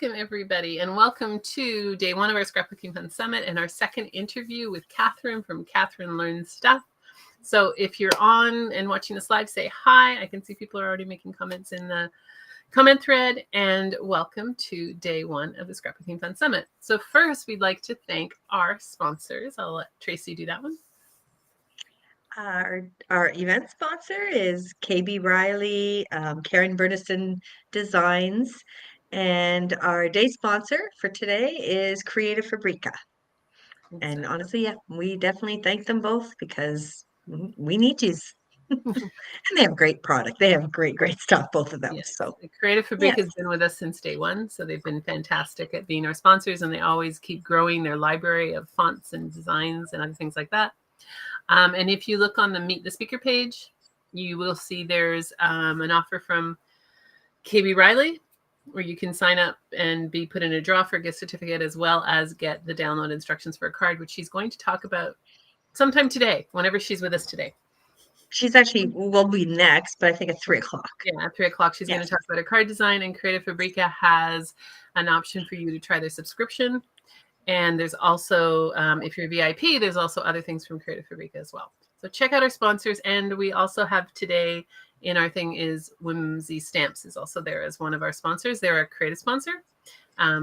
Welcome, everybody, and welcome to day one of our Scrapbooking Fun Summit and our second interview with Katherine from Katherine Learns Stuff. So if you're on and watching this live, say hi. I can see people are already making comments in the comment thread, and welcome to day one of the Scrapbooking Fun Summit. So first, we'd like to thank our sponsors. I'll let Tracy do that one. Our event sponsor is KB Riley, Karen Bernison Designs, and our day sponsor for today is Creative Fabrica. And honestly, yeah, we definitely thank them both because we need these. And they have great product. They have great stuff, both of them. Yes. So Creative Fabrica has been with us since day one. So they've been fantastic at being our sponsors, and they always keep growing their library of fonts and designs and other things like that. And if you look on the Meet the Speaker page, you will see there's an offer from KB Riley where you can sign up and be put in a draw for a gift certificate, as well as get the download instructions for a card, which she's going to talk about sometime today, whenever she's with us today. She's actually will be next, but I think at 3 o'clock. Yeah, at 3 o'clock, she's going to talk about her card design, and Creative Fabrica has an option for you to try their subscription. And there's also, if you're VIP, there's also other things from Creative Fabrica as well. So check out our sponsors. And we also have today in our thing is Whimsy Stamps is also there as one of our sponsors. They're a creative sponsor.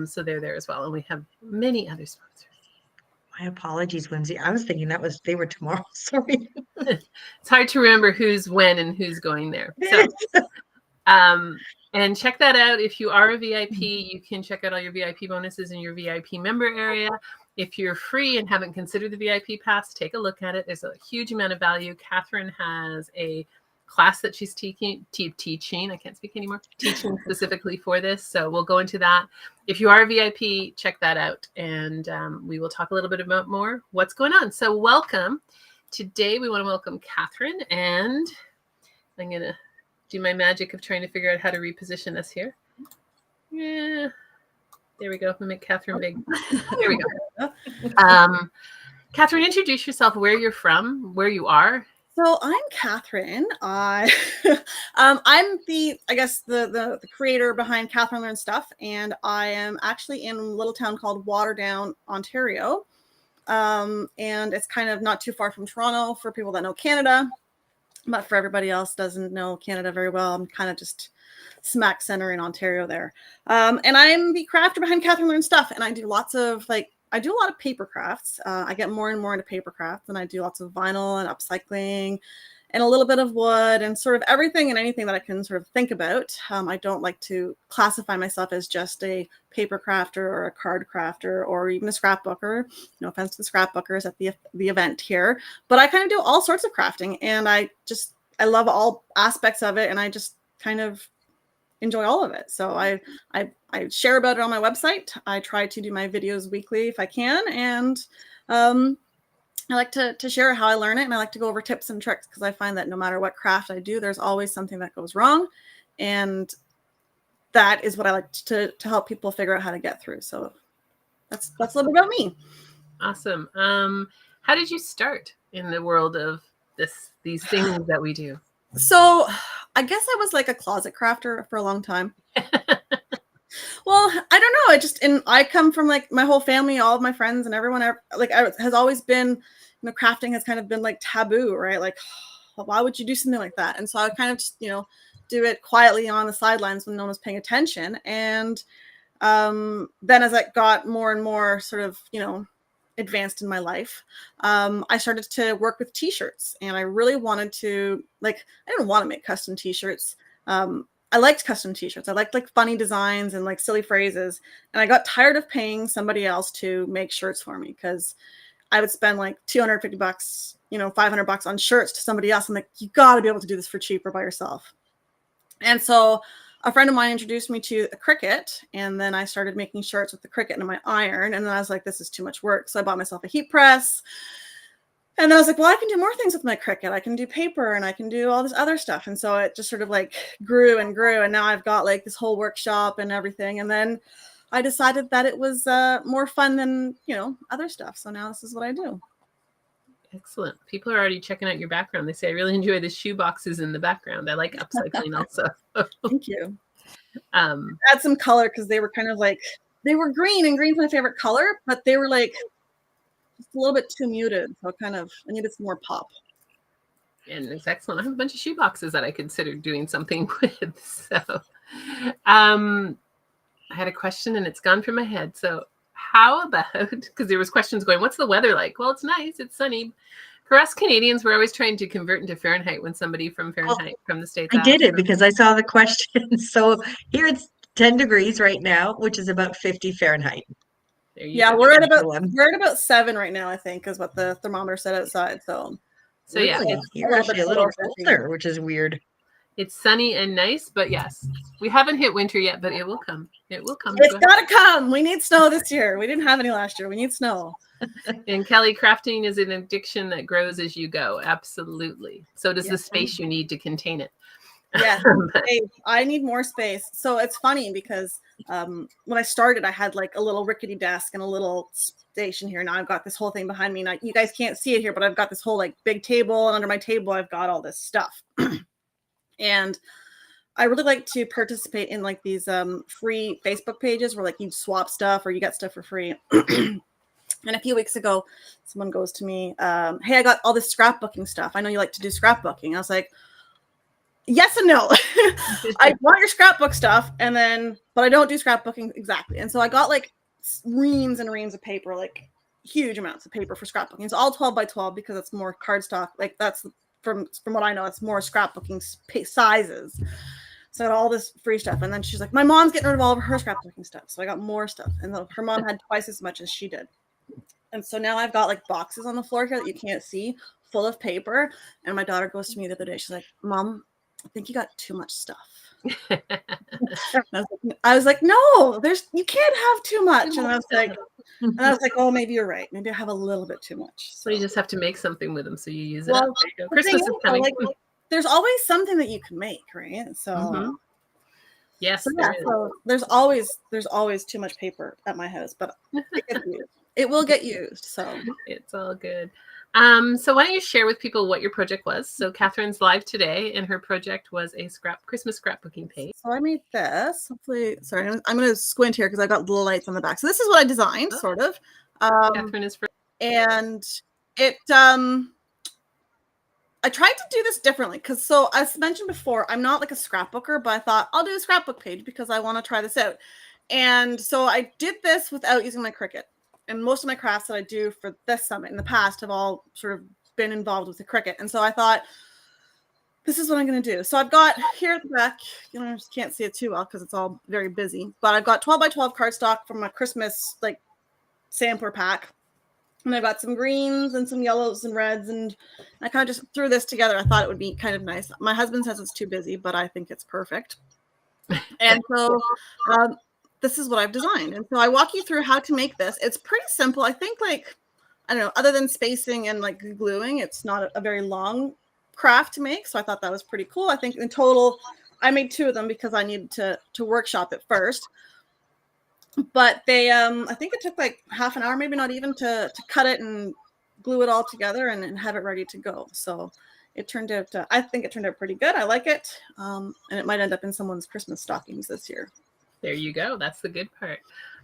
So they're there as well. And we have many other sponsors. My apologies, Whimsy. I was thinking they were tomorrow. Sorry. It's hard to remember who's when and who's going there. So, and check that out. If you are a VIP, you can check out all your VIP bonuses in your VIP member area. If you're free and haven't considered the VIP pass, take a look at it. There's a huge amount of value. Katherine has a class that she's teaching. I can't speak anymore. Teaching specifically for this. So we'll go into that. If you are a VIP, check that out. And we will talk a little bit about more what's going on. So welcome. Today we want to welcome Katherine, and I'm going to do my magic of trying to figure out how to reposition us here. Yeah, there we go. We'll make Katherine big. There we go. Katherine, introduce yourself, where you're from, where you are. So I'm Katherine. I'm the creator behind Katherine Learns Stuff, and I am actually in a little town called Waterdown, Ontario. And it's kind of not too far from Toronto for people that know Canada. But for everybody else doesn't know Canada very well, I'm kind of just smack center in Ontario there. And I'm the crafter behind Katherine Learns Stuff, and I do lots of I do a lot of paper crafts. I get more and more into paper crafts, and I do lots of vinyl and upcycling and a little bit of wood and sort of everything and anything that I can sort of think about. I don't like to classify myself as just a paper crafter or a card crafter or even a scrapbooker. No offense to the scrapbookers at the event here, but I kind of do all sorts of crafting, and I love all aspects of it, and I just kind of enjoy all of it. So I share about it on my website. I try to do my videos weekly if I can, and I like to share how I learn it, and I like to go over tips and tricks because I find that no matter what craft I do, there's always something that goes wrong, and that is what I like to help people figure out how to get through. So that's a little bit about me. Awesome. How did you start in the world of these things that we do? So I guess I was like a closet crafter for a long time. Well, I don't know. I come from like my whole family, all of my friends and everyone has always been, crafting has kind of been like taboo, right? Like, why would you do something like that? And so I kind of just, do it quietly on the sidelines when no one was paying attention. And then as I got more and more sort of, advanced in my life, I started to work with t-shirts, and I really wanted to I didn't want to make custom t-shirts. I liked custom t-shirts. I liked funny designs and silly phrases. And I got tired of paying somebody else to make shirts for me because I would spend $250, $500 on shirts to somebody else. I'm like, you got to be able to do this for cheaper by yourself. And so a friend of mine introduced me to a Cricut, and then I started making shirts with the Cricut and my iron. And then I was like, this is too much work. So I bought myself a heat press. And then I was like, well, I can do more things with my Cricut. I can do paper and I can do all this other stuff. And so it just sort of grew and grew. And now I've got this whole workshop and everything. And then I decided that it was more fun than, other stuff. So now this is what I do. Excellent. People are already checking out your background. They say, I really enjoy the shoe boxes in the background. I like upcycling also. Thank you. Add some color because they were kind of like, they were green, and green's my favorite color, but they were like just a little bit too muted. So I needed some more pop. And it's excellent. I have a bunch of shoe boxes that I considered doing something with. So I had a question and it's gone from my head. So how about, because there was questions going, what's the weather like? Well, it's nice. It's sunny. For us Canadians, we're always trying to convert into Fahrenheit when somebody from Fahrenheit from the States I did asks. it because I saw the question. So here it's 10 degrees right now, which is about 50 Fahrenheit. There you Yeah, go. we're at about 7 right now, I think, is what the thermometer said outside. So yeah, really? it's You're actually a little colder, which is weird. It's sunny and nice, but yes, we haven't hit winter yet, but it will come. It will come. It's got to come. We need snow this year. We didn't have any last year. We need snow. And Kelly, crafting is an addiction that grows as you go. Absolutely. So does the space you need to contain it. Yeah, I need more space. So it's funny because when I started, I had like a little rickety desk and a little station here. Now I've got this whole thing behind me. And you guys can't see it here, but I've got this whole like big table, and under my table, I've got all this stuff. And I really like to participate in like these free Facebook pages where like you swap stuff or you get stuff for free. And a few weeks ago, someone goes to me, hey, I got all this scrapbooking stuff. I know you like to do scrapbooking. I was like, yes and no. I want your scrapbook stuff, but I don't do scrapbooking exactly. And so I got like reams and reams of paper, like huge amounts of paper for scrapbooking. It's all 12 by 12 because it's more cardstock. Like that's from what I know, it's more scrapbooking sizes. So I got all this free stuff. And then she's like, my mom's getting rid of all of her scrapbooking stuff. So I got more stuff. And her mom had twice as much as she did. And so now I've got like boxes on the floor here that you can't see, full of paper. And my daughter goes to me the other day. She's like, Mom, I think you got too much stuff. I was like, no, you can't have too much. And I was like, oh, maybe you're right. Maybe I have a little bit too much. So you just have to make something with them. So you use it. Well, there you go. Christmas is coming. Like, there's always something that you can make, right? So yes, so there's always too much paper at my house, but it will get used. So it's all good. So why don't you share with people what your project was? So Catherine's live today, and her project was a Christmas scrapbooking page. So I made this. Hopefully, sorry, I'm going to squint here because I got little lights on the back. So this is what I designed, sort of. Catherine is and it. I tried to do this differently because, so as mentioned before, I'm not like a scrapbooker, but I thought I'll do a scrapbook page because I want to try this out. And so I did this without using my Cricut. And most of my crafts that I do for this summit in the past have all sort of been involved with the Cricut. And so I thought, this is what I'm going to do. So I've got here at the back, I just can't see it too well because it's all very busy, but I've got 12 by 12 cardstock from my Christmas like sampler pack. And I've got some greens and some yellows and reds, and I kind of just threw this together. I thought it would be kind of nice. My husband says it's too busy, but I think it's perfect. And so this is what I've designed. And so I walk you through how to make this. It's pretty simple. I think like, I don't know, other than spacing and like gluing, it's not a very long craft to make. So I thought that was pretty cool. I think in total, I made 2 of them because I needed to workshop it first. But they, I think it took like half an hour, maybe not even, to cut it and glue it all together and have it ready to go. So it turned out, I think it turned out pretty good. I like it. And it might end up in someone's Christmas stockings this year. There you go. That's the good part.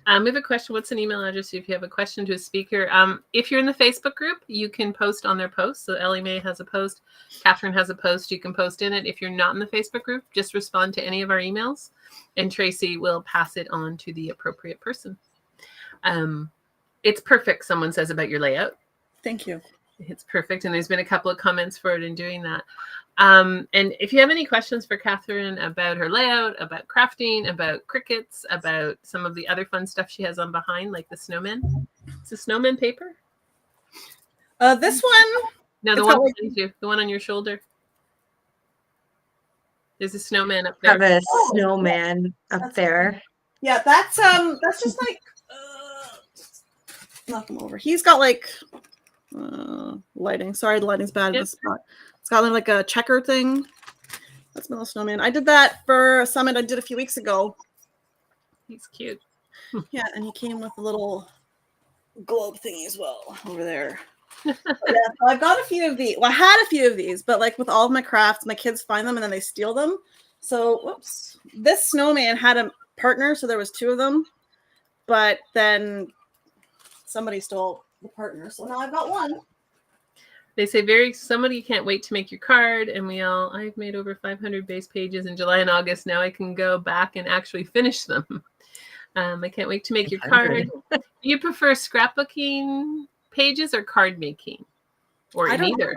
We have a question. What's an email address if you have a question to a speaker? If you're in the Facebook group, you can post on their post. So Ellie Mae has a post. Catherine has a post. You can post in it. If you're not in the Facebook group, just respond to any of our emails, and Tracy will pass it on to the appropriate person. It's perfect, someone says about your layout. Thank you. It's perfect. And there's been a couple of comments for it in doing that. And if you have any questions for Catherine about her layout, about crafting, about crickets, about some of the other fun stuff she has on behind, like the snowman. It's a snowman paper. This one. No, the one behind you, the one on your shoulder. There's a snowman up there. Have a snowman up there. Yeah, that's just like knock him over. He's got like lighting. Sorry, the lighting's bad in this spot. It's got like a checker thing. That's my little snowman. I did that for a summit I did a few weeks ago. He's cute. Yeah, and he came with a little globe thingy as well over there. Yeah, so I've got a few of these. Well, I had a few of these, but like with all of my crafts, my kids find them and then they steal them. So, whoops, this snowman had a partner, so there was 2 of them, but then somebody stole the partner, so now I've got 1. They say somebody can't wait to make your card, and I've made over 500 base pages in July and August. Now I can go back and actually finish them. I can't wait to make your card. Do you prefer scrapbooking pages or card making? Or neither?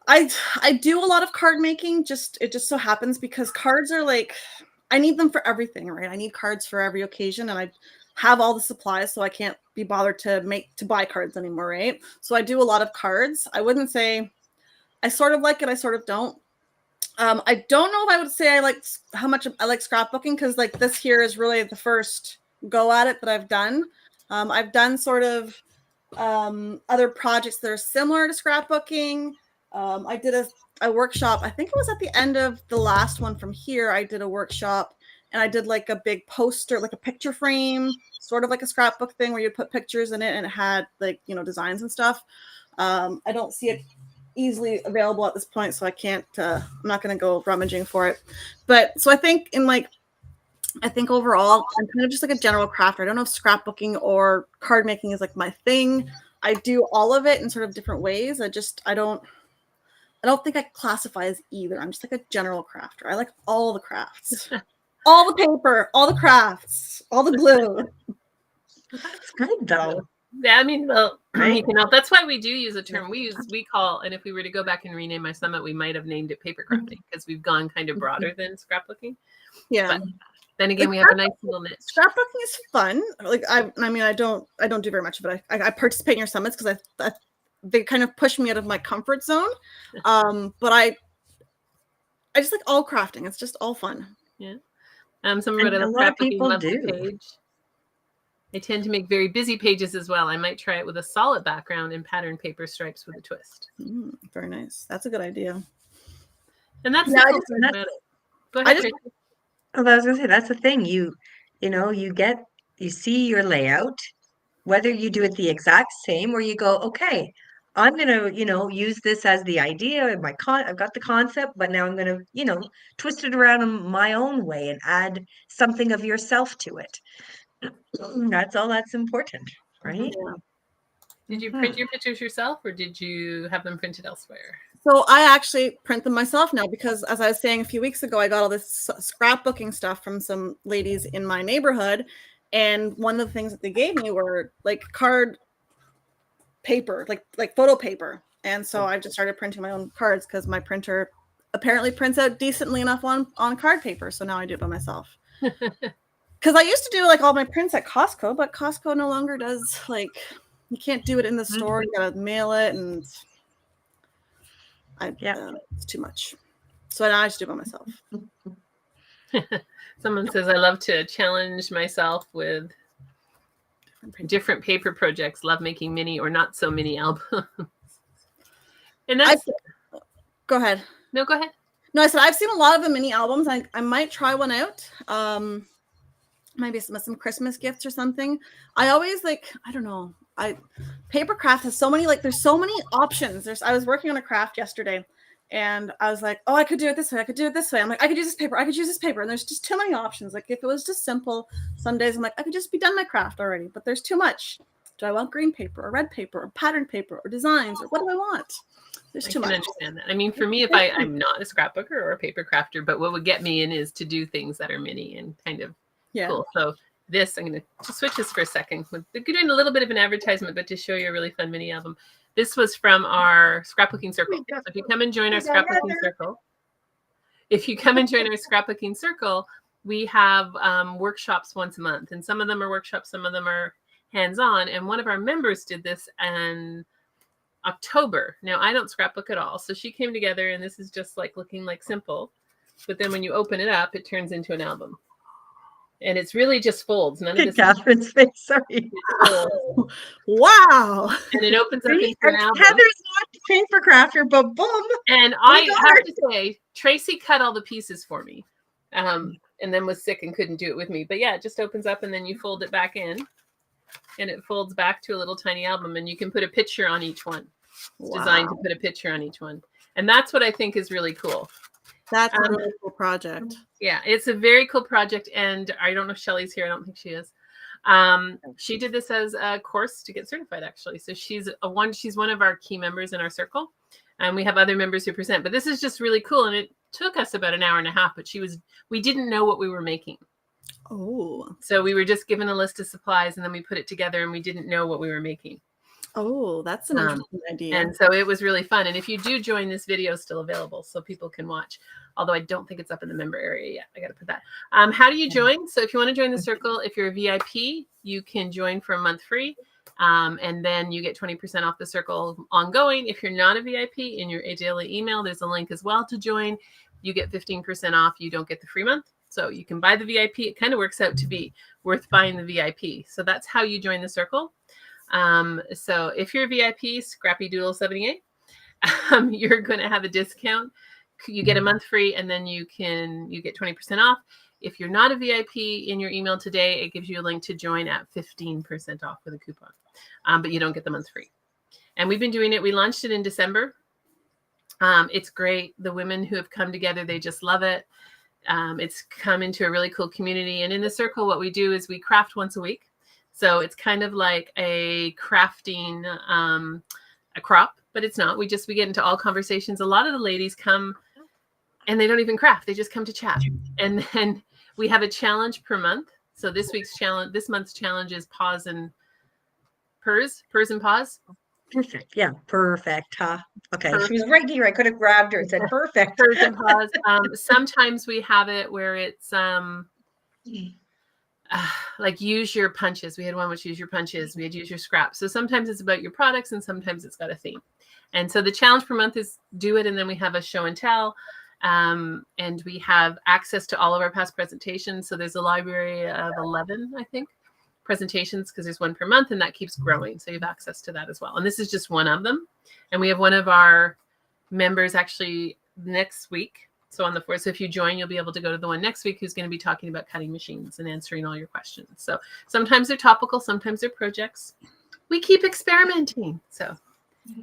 I do a lot of card making. It just so happens because cards are like, I need them for everything, right? I need cards for every occasion, and I have all the supplies, so I can't be bothered to buy cards anymore, right? So I do a lot of cards. I wouldn't say I sort of like it, I sort of don't. I don't know if I would say how much I like scrapbooking, because like this here is really the first go at it that I've done. I've done sort of other projects that are similar to scrapbooking. I did a workshop. I think it was at the end of the last one from here. I did a workshop, and I did like a big poster, like a picture frame, sort of like a scrapbook thing where you put pictures in it, and it had like, designs and stuff. I don't see it easily available at this point, so I can't, I'm not going to go rummaging for it. But so I think overall, I'm kind of just like a general crafter. I don't know if scrapbooking or card making is like my thing. I do all of it in sort of different ways. I don't think I classify as either. I'm just like a general crafter. I like all the crafts, all the paper, all the crafts, all the glue. That's good though. Yeah, I mean, well, right? That's why we do use a term. We call, and if we were to go back and rename my summit, we might have named it paper crafting, because we've gone kind of broader than scrapbooking. Yeah. But then again, we have a nice little niche. Scrapbooking is fun. Like I don't do very much of it. I participate in your summits because they kind of push me out of my comfort zone. But I just like all crafting. It's just all fun. Yeah. Some of a lot of people do. Page. I tend to make very busy pages as well. I might try it with a solid background and pattern paper stripes with a twist. Very nice. That's a good idea. And that's the cool thing about it. Go ahead. I was going to say, that's the thing. You see your layout, whether you do it the exact same or you go, okay, I'm going to, use this as the idea. I've got the concept, but now I'm going to, twist it around in my own way and add something of yourself to it. That's all that's important, right? Yeah. Did you print your pictures yourself, or did you have them printed elsewhere? So I actually print them myself now, because as I was saying a few weeks ago, I got all this scrapbooking stuff from some ladies in my neighborhood. And one of the things that they gave me were like card paper, like photo paper. And so I just started printing my own cards, because my printer apparently prints out decently enough on card paper. So now I do it by myself. Because I used to do like all my prints at Costco, but Costco no longer does, like, you can't do it in the store. You gotta mail it, and it's too much. So now I just do it by myself. Someone says, I love to challenge myself with different paper projects. Love making mini or not so mini albums. And that's go ahead. No, go ahead. No, I said I've seen a lot of the mini albums. I might try one out. Maybe some Christmas gifts or something. I always I don't know. Paper craft has so many, there's so many options. I was working on a craft yesterday, and I was like, oh, I could do it this way. I could do it this way. I'm like, I could use this paper. I could use this paper. And there's just too many options. Like, if it was just simple, some days I'm like, I could just be done my craft already, but there's too much. Do I want green paper or red paper or pattern paper or designs, or what do I want? There's too much. I can understand that. I mean, for me, if I'm not a scrapbooker or a paper crafter, but what would get me in is to do things that are mini and kind of cool. So this, I'm going to just switch this for a second. We're doing a little bit of an advertisement, but to show you a really fun mini album. This was from our scrapbooking circle. So if you come and join our scrapbooking circle, we have workshops once a month, and some of them are workshops, some of them are hands-on. And one of our members did this in October. Now, I don't scrapbook at all, so she came together, and this is just looking simple, but then when you open it up, it turns into an album. And it's really just folds. None of this. Catherine's face. Sorry. Wow. And it opens up into an album. Heather's not a paper crafter, but boom. And I have to say, Tracy cut all the pieces for me, and then was sick and couldn't do it with me. But yeah, it just opens up, and then you fold it back in, and it folds back to a little tiny album, and you can put a picture on each one. It's designed to put a picture on each one. And that's what I think is really cool. That's a really cool project. Yeah, it's a very cool project. And I don't know if Shelly's here. I don't think she is. She did this as a course to get certified, actually. So she's one of our key members in our circle. And we have other members who present. But this is just really cool. And it took us about an hour and a half. But we didn't know what we were making. Oh. So we were just given a list of supplies, and then we put it together, and we didn't know what we were making. Oh, that's an interesting idea. And so it was really fun. And if you do join, this video is still available so people can watch. Although I don't think it's up in the member area yet. I got to put that. How do you join? So if you want to join the circle, if you're a VIP, you can join for a month free. And then you get 20% off the circle ongoing. If you're not a VIP, in your daily email, there's a link as well to join. You get 15% off. You don't get the free month. So you can buy the VIP. It kind of works out to be worth buying the VIP. So that's how you join the circle. So if you're a VIP, Scrappy Doodle 78, you're going to have a discount. You get a month free, and then you get 20% off. If you're not a VIP, in your email today, it gives you a link to join at 15% off with a coupon. But you don't get the month free. And we've been doing it. We launched it in December. It's great. The women who have come together, they just love it. It's come into a really cool community. And in the circle, what we do is we craft once a week. So it's kind of like a crafting a crop, but it's not. We get into all conversations. A lot of the ladies come and they don't even craft. They just come to chat. And then we have a challenge per month. So this month's challenge is purs and pause. Perfect. Yeah, perfect. Huh? Okay. Perfect. She was right here. I could have grabbed her and said perfect. Purs and pause. Sometimes we have it where it's like use your punches. We had one which use your punches. We had use your scraps. So sometimes it's about your products and sometimes it's got a theme. And so the challenge per month is do it. And then we have a show and tell. And we have access to all of our past presentations. So there's a library of 11, I think, presentations, because there's one per month, and that keeps growing. So you have access to that as well. And this is just one of them. And we have one of our members actually next week. So on the 4th, so if you join, you'll be able to go to the one next week who's going to be talking about cutting machines and answering all your questions. So sometimes they're topical, sometimes they're projects. We keep experimenting. So,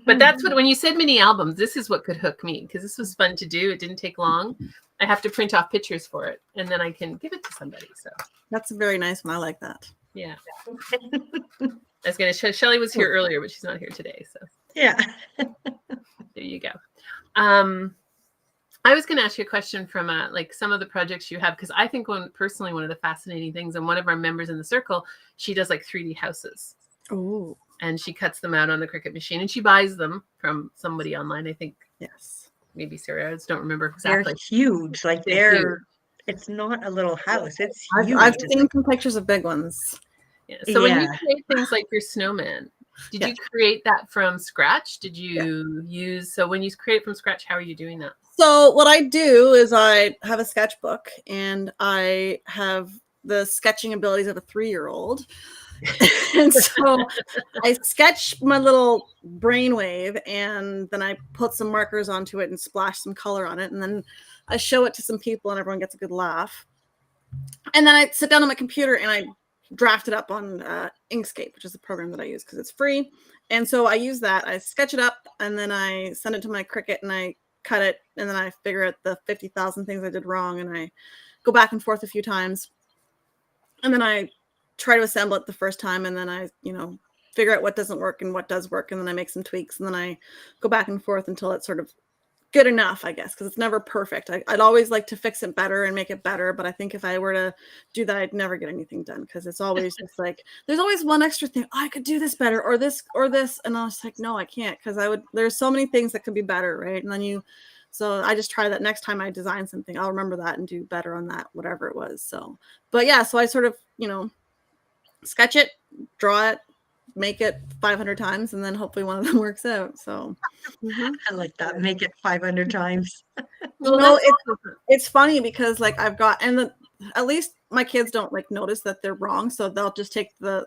but that's what, when you said mini albums, this is what could hook me, because this was fun to do. It didn't take long. I have to print off pictures for it, and then I can give it to somebody. So that's a very nice one. I like that. Yeah. I was going to Shelly was here earlier, but she's not here today. So yeah. There you go. I was going to ask you a question from like some of the projects you have, because I think personally one of the fascinating things, and one of our members in the circle, she does like 3D houses. Oh. And she cuts them out on the Cricut machine, and she buys them from somebody online. I think, yes, maybe Sarah. I just don't remember exactly. They're huge. Like they're huge. It's not a little house. It's huge. I've seen some pictures of big ones. Yeah. So when you create things like your snowman, did you create that from scratch? Did you so when you create from scratch, how are you doing that? So what I do is I have a sketchbook, and I have the sketching abilities of a 3-year-old. And so I sketch my little brainwave, and then I put some markers onto it and splash some color on it. And then I show it to some people, and everyone gets a good laugh. And then I sit down on my computer and I draft it up on Inkscape, which is the program that I use because it's free. And so I use that. I sketch it up, and then I send it to my Cricut, and I cut it, and then I figure out the 50,000 things I did wrong, and I go back and forth a few times. And then I try to assemble it the first time, and then I, figure out what doesn't work and what does work, and then I make some tweaks, and then I go back and forth until it's sort of good enough, I guess, because it's never perfect. I'd always like to fix it better and make it better, but I think if I were to do that, I'd never get anything done, because it's always just like, there's always one extra thing. Oh, I could do this better, or this, and I was like, no, I can't, because there's so many things that could be better, right? And then so I just try that next time I design something, I'll remember that and do better on that, whatever it was. So, but yeah, so I sort of, sketch it, draw it, make it 500 times, and then hopefully one of them works out. So I like that. Make it 500 times. Well, it's funny because like I've got, and at least my kids don't like notice that they're wrong. So they'll just take the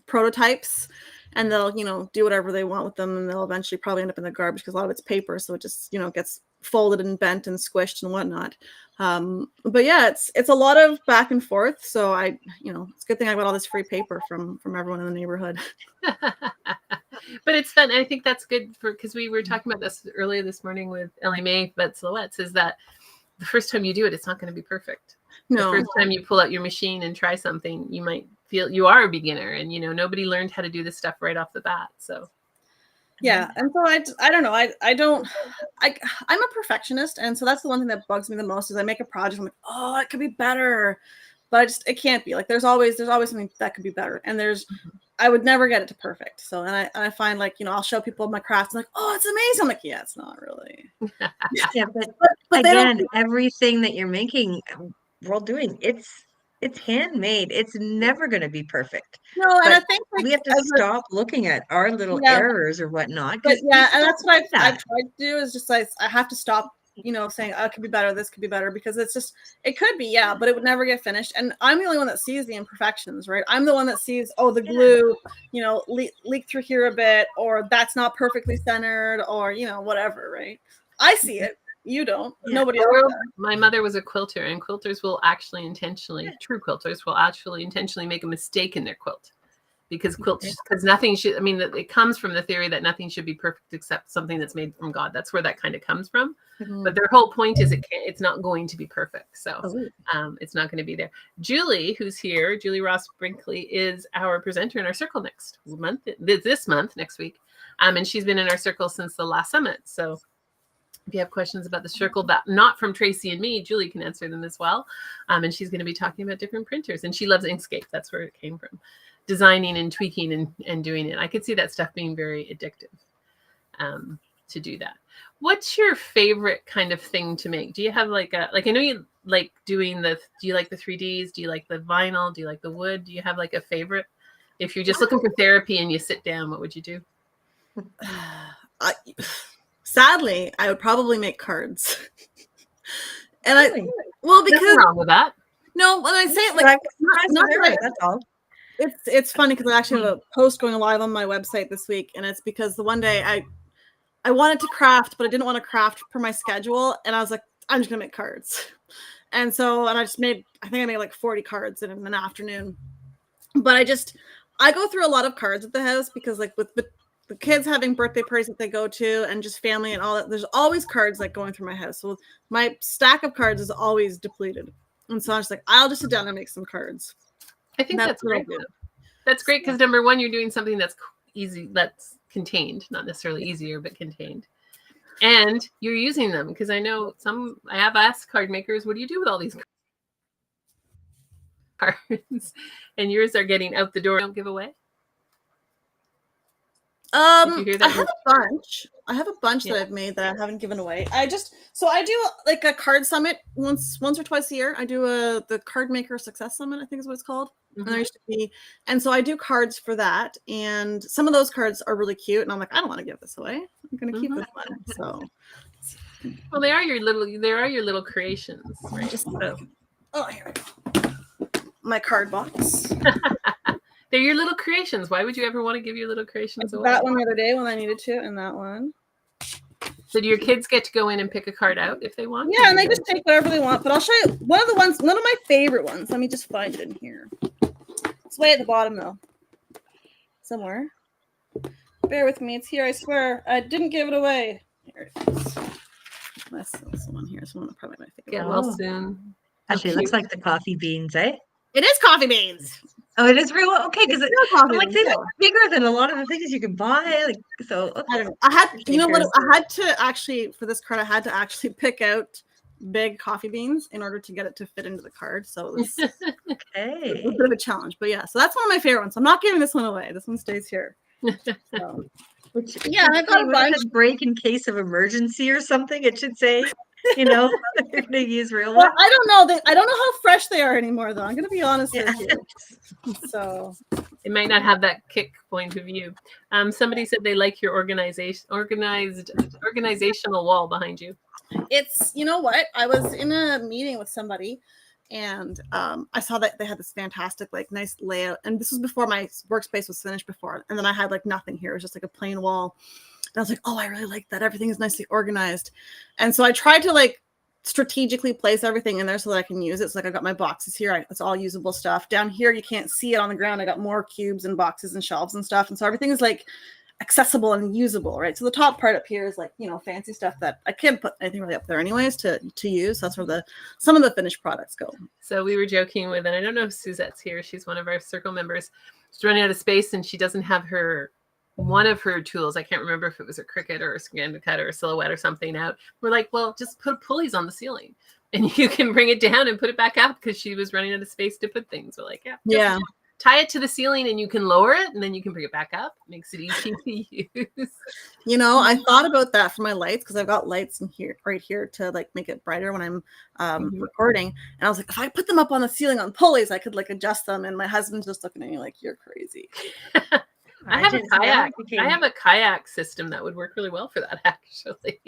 prototypes, and they'll, do whatever they want with them, and they'll eventually probably end up in the garbage because a lot of it's paper. So it just, gets folded and bent and squished and whatnot. But yeah, it's a lot of back and forth. So it's a good thing I got all this free paper from everyone in the neighborhood. But it's fun. I think that's good because we were talking about this earlier this morning with Ellie Mae about silhouettes, is that the first time you do it, it's not going to be perfect. No. The first time you pull out your machine and try something, you might feel you are a beginner, and nobody learned how to do this stuff right off the bat. So yeah, and so I don't know. I'm a perfectionist, and so that's the one thing that bugs me the most is I make a project, I'm like, oh, it could be better, but it can't be. Like there's always something that could be better, and I would never get it to perfect. So and I find like I'll show people my crafts, like, oh, it's amazing. I'm like, yeah, it's not really. Yeah, but again, everything that you're making, we're all doing, it's handmade. It's never going to be perfect. No, and But I think we have to stop looking at our little errors or whatnot. But yeah, and that's what I've tried to do is just like I have to stop, saying, oh, it could be better, this could be better, because it's just it could be, yeah, but it would never get finished. And I'm the only one that sees the imperfections, right? I'm the one that sees, oh, the glue, leak through here a bit, or that's not perfectly centered, or whatever, right? I see it. You don't. Yeah. Nobody else. My mother was a quilter, and quilters will actually intentionally, true quilters will actually intentionally make a mistake in their quilt, because nothing should. I mean, it comes from the theory that nothing should be perfect except something that's made from God. That's where that kind of comes from. Mm-hmm. But their whole point is it's not going to be perfect, so it's not going to be there. Julie, who's here, Julie Ross Brinkley, is our presenter in our circle next week, and she's been in our circle since the last summit. So if you have questions about the circle that not from Tracy and me, Julie can answer them as well. And she's going to be talking about different printers, and she loves Inkscape. That's where it came from, designing and tweaking and doing it. I could see that stuff being very addictive to do that. What's your favorite kind of thing to make? Do you have I know you like doing do you like the 3Ds? Do you like the vinyl? Do you like the wood? Do you have like a favorite? If you're just looking for therapy and you sit down, what would you do? Sadly, I would probably make cards. And really? Because nothing wrong with that. No, when I say it that's all. It's funny because I actually have a post going live on my website this week, and it's because the one day I wanted to craft, but I didn't want to craft per my schedule, and I was like, I'm just gonna make cards. And I think I made like 40 cards in an afternoon. But I go through a lot of cards at the house because like with the kids having birthday parties that they go to and just family and all that, there's always cards like going through my house. So my stack of cards is always depleted. And so I was like, I'll just sit down and make some cards. I think that's great. That's great because number one, you're doing something that's easy, that's contained, not necessarily easier, but contained. And you're using them because I know I have asked card makers, what do you do with all these cards? And yours are getting out the door. Don't give away. I have a bunch that I've made that I haven't given away. I do like a card summit once or twice a year. I do the Card Maker Success Summit, I think is what it's called. Mm-hmm. And there used to be, and so I do cards for that. And some of those cards are really cute, and I'm like, I don't want to give this away. I'm going to keep this one. So, well, they are your little creations, right? Here we go. My card box. They're your little creations. Why would you ever want to give your little creations away? That one the other day when I needed to, and that one. So do your kids get to go in and pick a card out if they want? Yeah, and they just take whatever they want. But I'll show you one of my favorite ones. Let me just find it in here. It's way at the bottom, though. Somewhere. Bear with me. It's here, I swear. I didn't give it away. Here it is. This one here is one of probably my favorite. Yeah, well, soon. Actually, it looks like the coffee beans, eh? It is coffee beans. Oh, it is real. Okay, because it's bigger than a lot of the things you can buy. Like, so okay. I don't know. I had to actually for this card. I had to actually pick out big coffee beans in order to get it to fit into the card. So it was a bit of a challenge. But yeah, so that's one of my favorite ones. I'm not giving this one away. This one stays here. So, I've got a bunch. Break in case of emergency or something. It should say. They're going to use real ones. Well, I don't know. I don't know how fresh they are anymore, though. I'm going to be honest with you. So it might not have that kick point of view. Somebody said they like your organizational wall behind you. It's, you know what? I was in a meeting with somebody, and I saw that they had this fantastic, like, nice layout. And this was before my workspace was finished before. And then I had like nothing here. It was just like a plain wall. And I was like, oh, I really like that. Everything is nicely organized. And so I tried to like strategically place everything in there so that I can use it. So like I got my boxes here. It's all usable stuff. Down here, you can't see it on the ground. I got more cubes and boxes and shelves and stuff. And so everything is like accessible and usable, right? So the top part up here is like, fancy stuff that I can't put anything really up there anyways to use. That's where some of the finished products go. So we were joking with, and I don't know if Suzette's here. She's one of our circle members. She's running out of space and she doesn't have one of her tools. I can't remember if it was a Cricut or a Scrapbook Cut or a Silhouette or something out. We're like, well, just put pulleys on the ceiling and you can bring it down and put it back up, because she was running out of space to put things. We're like, yeah. Tie it to the ceiling and you can lower it and then you can bring it back up. Makes it easy to use. I thought about that for my lights, because I've got lights in here, right here, to like make it brighter when I'm recording. And I was like, if I put them up on the ceiling on pulleys, I could like adjust them. And my husband's just looking at me like, you're crazy. I have a kayak. I have a kayak system that would work really well for that, actually.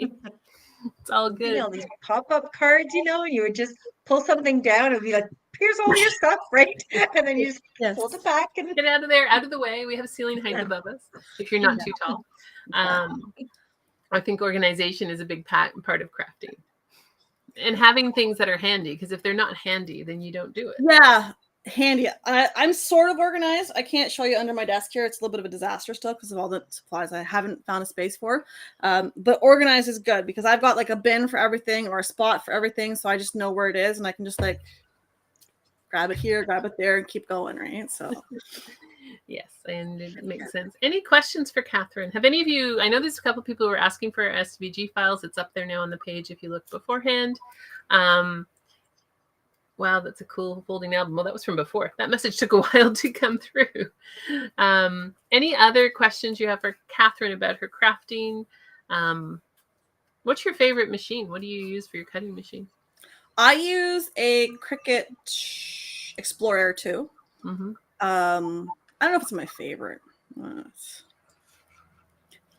It's all good. These pop-up cards, and you would just pull something down and be like, here's all your stuff, right? And then you just pull it back and get out of there, out of the way. We have ceiling height above us if you're not too tall. I think organization is a big part of crafting, and having things that are handy, because if they're not handy, then you don't do it. Yeah. Handy. I'm sort of organized. I can't show you under my desk here. It's a little bit of a disaster still because of all the supplies I haven't found a space for. But organized is good because I've got like a bin for everything or a spot for everything. So I just know where it is and I can just like grab it here, grab it there, and keep going, right? So yes, and it makes sense. Any questions for Katherine? Have any of you, I know there's a couple people who are asking for SVG files. It's up there now on the page if you look beforehand. Wow, that's a cool folding album. Well, that was from before. That message took a while to come through. Any other questions you have for Katherine about her crafting? What's your favorite machine? What do you use for your cutting machine? I use a Cricut Explorer 2. Mm-hmm. I don't know if it's my favorite.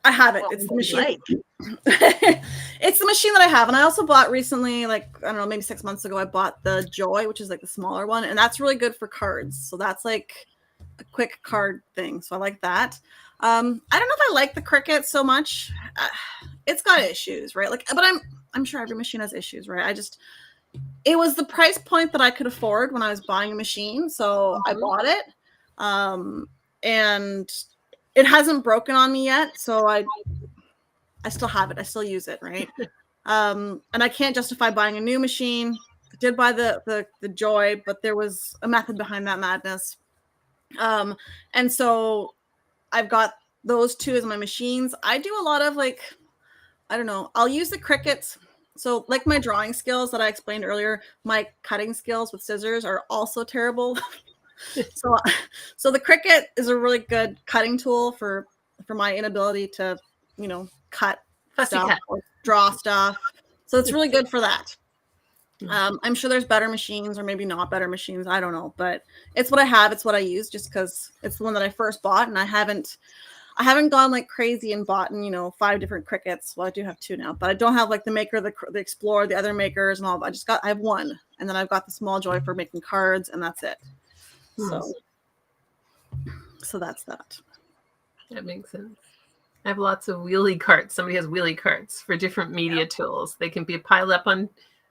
I have it. It's the machine. It's the machine that I have. And I also bought recently, like, I don't know, maybe 6 months ago, I bought the Joy, which is like the smaller one. And that's really good for cards. So that's like a quick card thing. So I like that. I don't know if I like the Cricut so much. It's got issues, right? Like, but I'm sure every machine has issues, right? It was the price point that I could afford when I was buying a machine. So I bought it. And it hasn't broken on me yet, so I still have it. I still use it, right? And I can't justify buying a new machine. I did buy the Joy, but there was a method behind that madness. And so I've got those two as my machines. I do a lot of like, I don't know, I'll use the Cricuts. So like my drawing skills that I explained earlier, my cutting skills with scissors are also terrible. So the Cricut is a really good cutting tool for my inability to, cut stuff or draw stuff. So it's really good for that. I'm sure there's better machines or maybe not better machines. I don't know, but it's what I have. It's what I use just because it's the one that I first bought, and I haven't gone like crazy and bought 5 different Cricuts. Well, I do have 2 now, but I don't have like the Maker, the Explorer, the other makers and all. I have 1, and then I've got the small Joy for making cards, and that's it. So that's that. That makes sense. I have lots of wheelie carts. Somebody has wheelie carts for different media tools. They can be piled up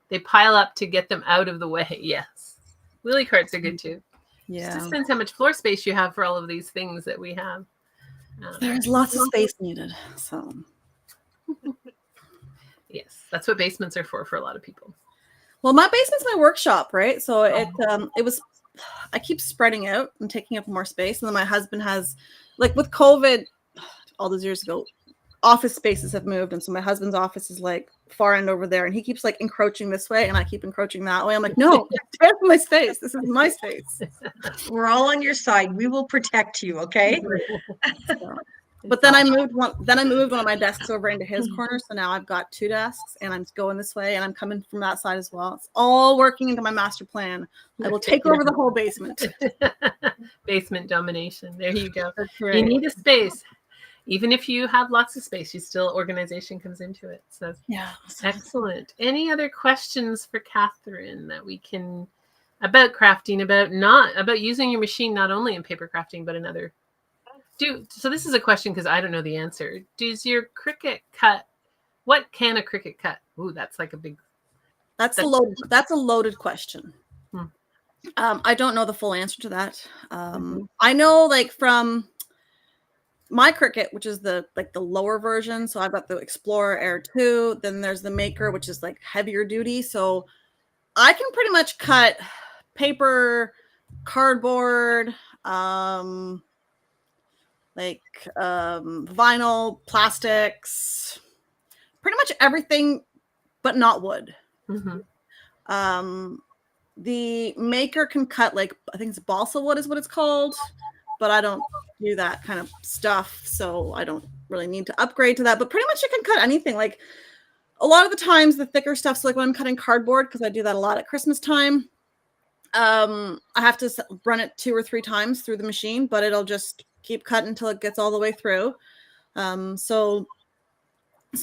they pile up to get them out of the way. Yes. Wheelie carts are good too. Yeah. Just depends how much floor space you have for all of these things that we have. There's lots of space needed. So yes, that's what basements are for a lot of people. Well, my basement's my workshop, right? So I keep spreading out and taking up more space. And then my husband has, like with COVID, all those years ago, office spaces have moved. And so my husband's office is like far end over there. And he keeps like encroaching this way and I keep encroaching that way. I'm like, no, that's my space. This is my space. We're all on your side. We will protect you, okay? But then I moved one of my desks over into his corner. So now I've got 2 desks and I'm going this way and I'm coming from that side as well. It's all working into my master plan. I will take over the whole basement. Basement domination. There you go. Right. You need a space. Even if you have lots of space, organization comes into it. So yeah. Excellent. Any other questions for Katherine that we can about crafting, about using your machine not only in paper crafting, but in other so this is a question because I don't know the answer. Does your Cricut cut? What can a Cricut cut? Ooh, that's like a big. That's a loaded question. I don't know the full answer to that. I know, like from my Cricut, which is the lower version. So I've got the Explorer Air 2. Then there's the Maker, which is like heavier duty. So I can pretty much cut paper, cardboard, vinyl, plastics, pretty much everything, but not wood. The Maker can cut I think it's balsa wood is what it's called, but I don't do that kind of stuff, so I don't really need to upgrade to that. But pretty much you can cut anything. Like a lot of the times, the thicker stuff. So like when I'm cutting cardboard, because I do that a lot at Christmas time, I have to run it 2 or 3 times through the machine, but it'll just keep cutting until it gets all the way through. So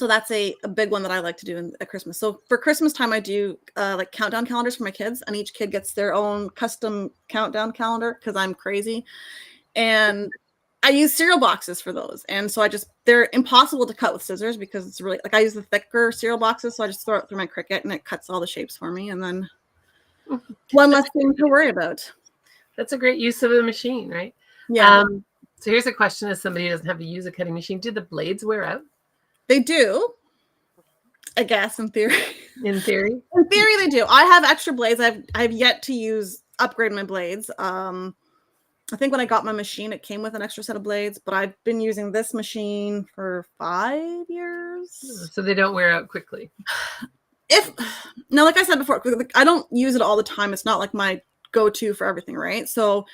that's a big one that I like to do at Christmas. So for Christmas time, I do like countdown calendars for my kids, and each kid gets their own custom countdown calendar because I'm crazy. And I use cereal boxes for those. And so they're impossible to cut with scissors because it's really I use the thicker cereal boxes. So I just throw it through my Cricut and it cuts all the shapes for me. And then one less thing to worry about. That's a great use of the machine, right? Yeah. So here's a question: as somebody who doesn't have to use a cutting machine, do the blades wear out? They do, I guess, in theory. In theory? In theory, they do. I have extra blades. I've yet to upgrade my blades. I think when I got my machine, it came with an extra set of blades, but I've been using this machine for 5 years. So they don't wear out quickly. Like I said before, I don't use it all the time. It's not like my go-to for everything, right? So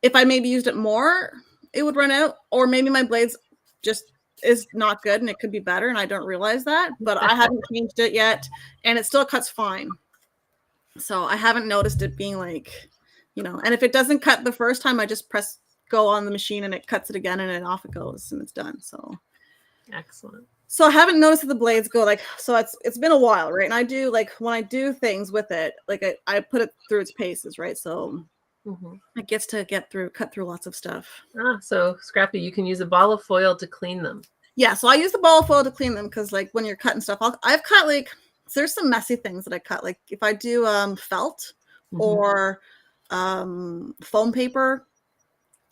if I maybe used it more, it would run out, or maybe my blades just is not good and it could be better and I don't realize that, but I haven't changed it yet and it still cuts fine. So I haven't noticed it being and if it doesn't cut the first time, I just press go on the machine and it cuts it again and then off it goes and it's done. So excellent. So I haven't noticed that the blades go so it's been a while, right? And I do when I do things with it, I put it through its paces, right? So it gets to cut through lots of stuff. So Scrappy, you can use a ball of foil to clean them. Yeah, so I use the ball of foil to clean them because when you're cutting stuff, I've cut there's some messy things that I cut. Like if I do felt or foam paper,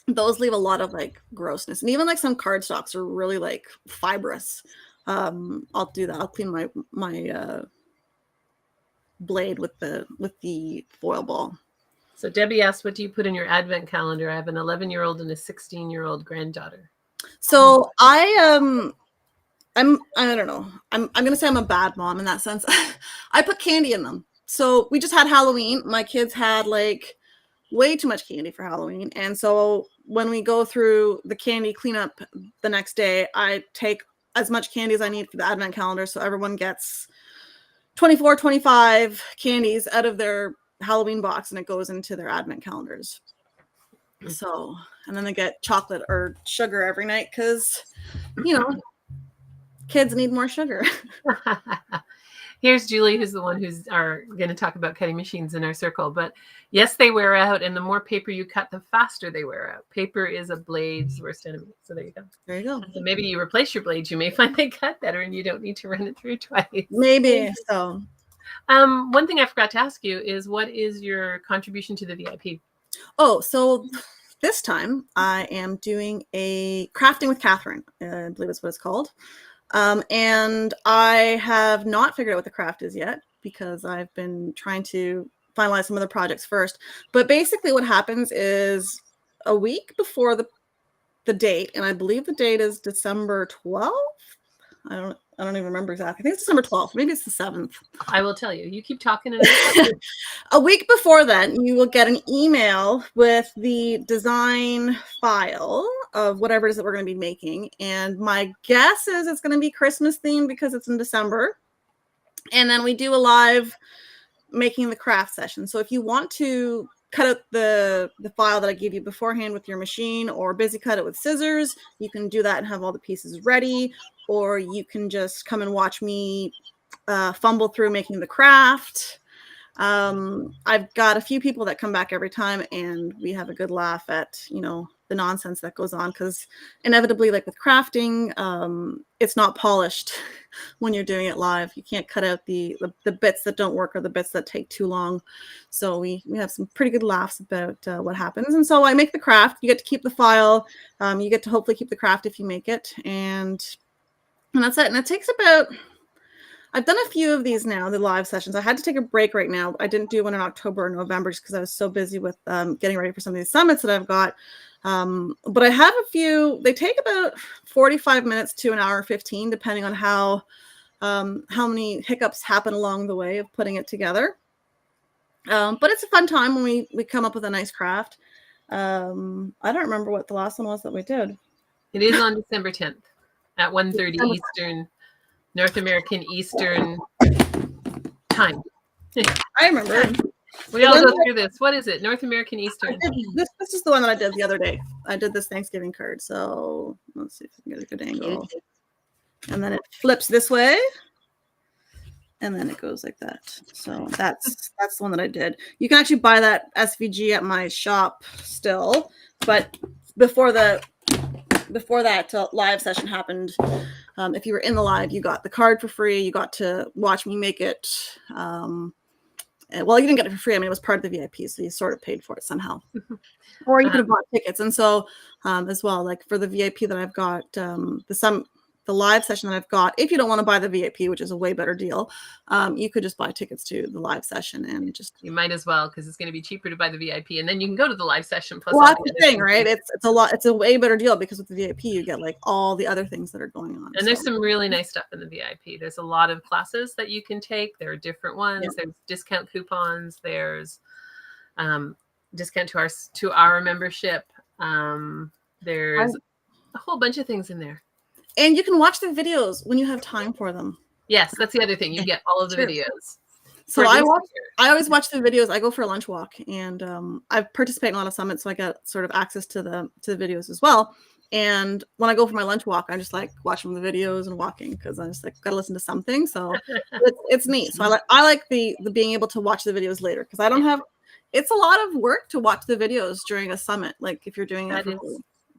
those leave a lot of grossness. And even some cardstocks are really fibrous. I'll do that. I'll clean my blade with the foil ball. So Debbie asked, what do you put in your advent calendar? I have an 11-year-old and a 16-year-old granddaughter. So I don't know. I'm going to say I'm a bad mom in that sense. I put candy in them. So we just had Halloween. My kids had way too much candy for Halloween. And so when we go through the candy cleanup the next day, I take as much candy as I need for the advent calendar. So everyone gets 24, 25 candies out of their Halloween box and it goes into their advent calendars. So, and then they get chocolate or sugar every night because, kids need more sugar. Here's Julie, who's the one who's going to talk about cutting machines in our circle. But yes, they wear out. And the more paper you cut, the faster they wear out. Paper is a blade's worst enemy. So there you go. There you go. So maybe you replace your blades. You may find they cut better and you don't need to run it through twice. Maybe so. One thing I forgot to ask you is, what is your contribution to the VIP? Oh, so this time I am doing a crafting with Katherine. I believe that's what it's called. And I have not figured out what the craft is yet because I've been trying to finalize some of the projects first. But basically what happens is a week before the date, and I believe the date is December 12th. I don't even remember exactly. I think it's December 12th. Maybe it's the 7th. I will tell you. You keep talking. A week before then, you will get an email with the design file of whatever it is that we're going to be making. And my guess is it's going to be Christmas themed because it's in December. And then we do a live making the craft session. So if you want to cut out the file that I gave you beforehand with your machine or busy cut it with scissors, you can do that and have all the pieces ready. Or you can just come and watch me fumble through making the craft. I've got a few people that come back every time and we have a good laugh at, nonsense that goes on, because inevitably, like with crafting, it's not polished when you're doing it live. You can't cut out the bits that don't work or the bits that take too long. So we have some pretty good laughs about what happens. And so I make the craft. You get to keep the file. You get to hopefully keep the craft if you make it, and that's it. And it takes about, I've done a few of these now, the live sessions. I had to take a break right now. I didn't do one in October or November just because I was so busy with getting ready for some of these summits that I've got. But I have a few. They take about 45 minutes to an hour 15, depending on how many hiccups happen along the way of putting it together. But it's a fun time when we come up with a nice craft. I don't remember what the last one was that we did. It is on December 10th at 1:30 Eastern. North American Eastern time. I remember. We all go through this. What is it? North American Eastern. This is the one that I did the other day. I did this Thanksgiving card. So let's see if we can get a good angle. And then it flips this way. And then it goes like that. So that's the one that I did. You can actually buy that SVG at my shop still. But before that live session happened, if you were in the live, you got the card for free. You got to watch me make it. Well, you didn't get it for free. I mean, it was part of the VIP, so you sort of paid for it somehow. Or you could have bought tickets. And so as well, like for the VIP that I've got, the live session that I've got, if you don't want to buy the VIP, which is a way better deal, you could just buy tickets to the live session and just. You might as well, because it's going to be cheaper to buy the VIP, and then you can go to the live session. Plus, well, that's the thing, right? It's a lot. It's a way better deal because with the VIP, you get like all the other things that are going on. And there's some really nice stuff in the VIP. There's a lot of classes that you can take. There are different ones. Yeah. There's discount coupons. There's discount to our membership. There's a whole bunch of things in there. And you can watch the videos when you have time for them. Yes, that's the other thing. You get all of the videos. So I always watch the videos. I go for a lunch walk, and I participate in a lot of summits, so I get sort of access to the videos as well. And when I go for my lunch walk, I just like watching the videos and walking because I just like got to listen to something. So it's neat. So I like the being able to watch the videos later because I don't have. It's a lot of work to watch the videos during a summit. Like if you're doing it.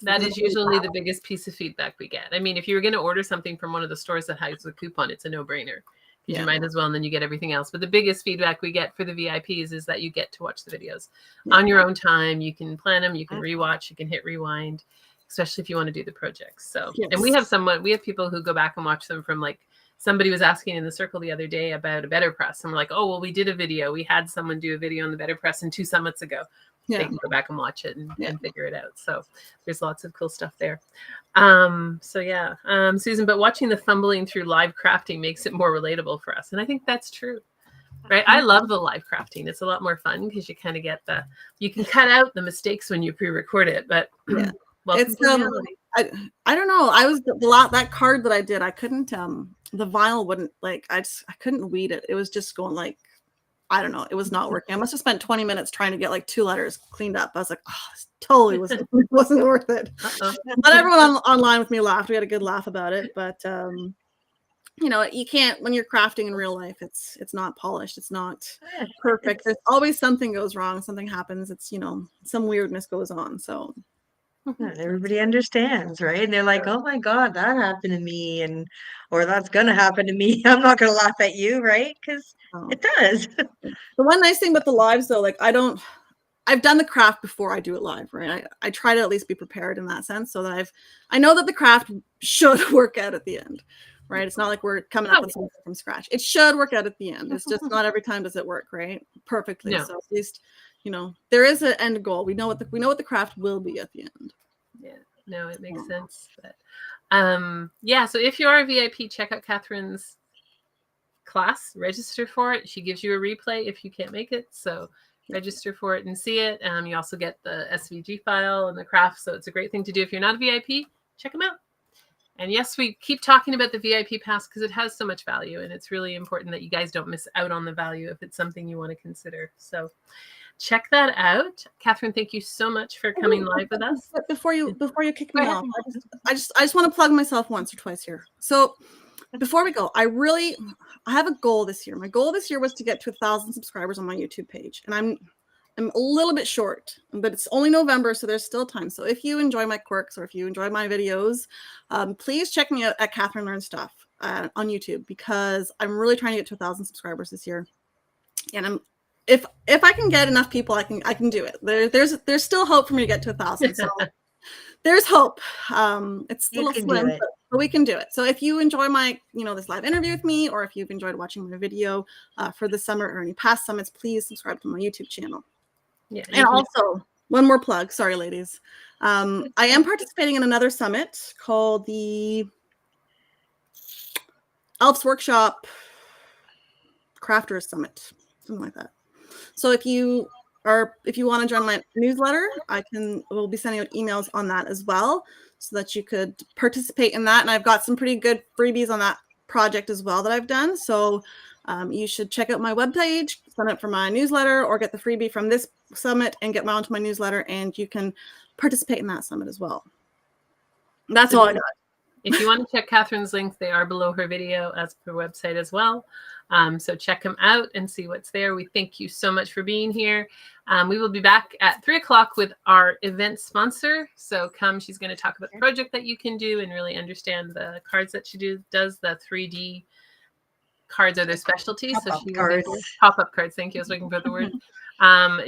That is usually the biggest piece of feedback we get. I mean, if you were going to order something from one of the stores that has a coupon, it's a no-brainer. You might as well, and then you get everything else. But the biggest feedback we get for the VIPs is that you get to watch the videos on your own time. You can plan them, you can rewatch, you can hit rewind, especially if you want to do the projects. So, and we have people who go back and watch them from like, somebody was asking in the circle the other day about a better press. And we're like, oh, well, we did a video. We had someone do a video on the better press in 2 summits ago. They can go back and watch it and figure it out. So there's lots of cool stuff there. Susan, but watching the fumbling through live crafting makes it more relatable for us. And I think that's true, right? I love the live crafting. It's a lot more fun because you kind of get you can cut out the mistakes when you pre-record it, but it's I don't know. That card that I did, I couldn't, the vinyl wouldn't I couldn't weed it. It was just going like, I don't know. It was not working. I must have spent 20 minutes trying to get like 2 letters cleaned up. I was like, oh, this totally wasn't worth it. But everyone online with me laughed. We had a good laugh about it. But, you can't, when you're crafting in real life, it's not polished. It's not perfect. There's always something goes wrong. Something happens. It's, some weirdness goes on. So. Everybody understands, right? And they're like, oh my God, that happened to me, or that's gonna happen to me. I'm not gonna laugh at you, right? Because it does. The one nice thing about the lives though, like I've done the craft before I do it live, right? I try to at least be prepared in that sense so that I know that the craft should work out at the end, right? It's not like we're coming up with something from scratch. It should work out at the end. It's just not every time does it work, right? Perfectly. No. So at least there is an end goal. We know what the craft will be at the end. Yeah, no, it makes sense. But so if you are a VIP, check out Catherine's class, register for it. She gives you a replay if you can't make it. So register for it and see it. You also get the SVG file and the craft. So it's a great thing to do. If you're not a VIP, check them out. And yes, we keep talking about the VIP pass because it has so much value, and it's really important that you guys don't miss out on the value if it's something you want to consider. So check that out. Catherine, thank you so much for coming live with us. Before you kick me off, I just want to plug myself once or twice here. So before we go, I have a goal this year. My goal this year was to get to 1,000 subscribers on my YouTube page. And am a little bit short, but it's only November, so there's still time. So if you enjoy my quirks or if you enjoy my videos, please check me out at Katherine Learns Stuff on YouTube, because I'm really trying to get to 1,000 subscribers this year. And if I can get enough people, I can do it. There's still hope for me to get to 1,000. So there's hope. It's a little slim, but we can do it. So if you enjoy my, this live interview with me, or if you've enjoyed watching my video for the summit or any past summits, please subscribe to my YouTube channel. Yeah. And also, one more plug. Sorry, ladies. I am participating in another summit called the Elf's Workshop Crafters Summit, something like that. So if you want to join my newsletter, we'll be sending out emails on that as well, so that you could participate in that. And I've got some pretty good freebies on that project as well that I've done. So you should check out my webpage, sign up for my newsletter, or get the freebie from this summit and get onto my newsletter, and you can participate in that summit as well. That's all I got. If you want to check Katherine's links, they are below her video as per website as well. So check them out and see what's there. We thank you so much for being here. We will be back at 3 o'clock with our event sponsor. So come, she's going to talk about the project that you can do and really understand the cards that she does. The 3D cards are their specialty. Pop-up cards. Thank you. I was looking for the word.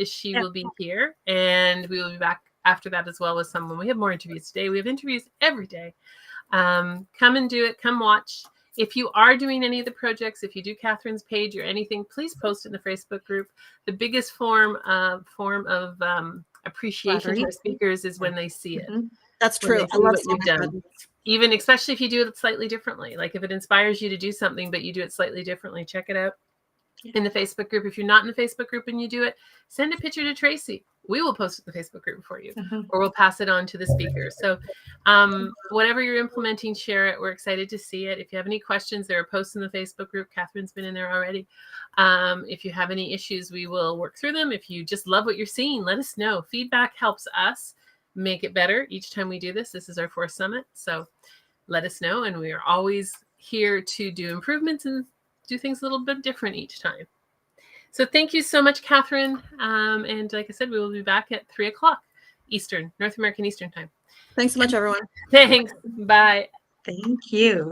She will be here, and we will be back after that as well with someone. We have more interviews today. We have interviews every day. Come and do it. Come watch. If you are doing any of the projects, if you do Katherine's page or anything, please post it in the Facebook group. The biggest form of appreciation to our speakers is when they see it. That's true. I love what you've done. Even especially if you do it slightly differently. Like if it inspires you to do something, but you do it slightly differently, check it out in the Facebook group. If you're not in the Facebook group and you do it, send a picture to Tracy. We will post it in the Facebook group for you, or we'll pass it on to the speaker. So whatever you're implementing, share it. We're excited to see it. If you have any questions, there are posts in the Facebook group. Katherine's been in there already. If you have any issues, we will work through them. If you just love what you're seeing, let us know. Feedback helps us make it better each time we do this. This is our 4th summit. So let us know. And we are always here to do improvements and do things a little bit different each time. So thank you so much, Katherine. And like I said, we will be back at 3 o'clock Eastern, North American Eastern time. Thanks so much, everyone. Thanks. Bye. Thank you.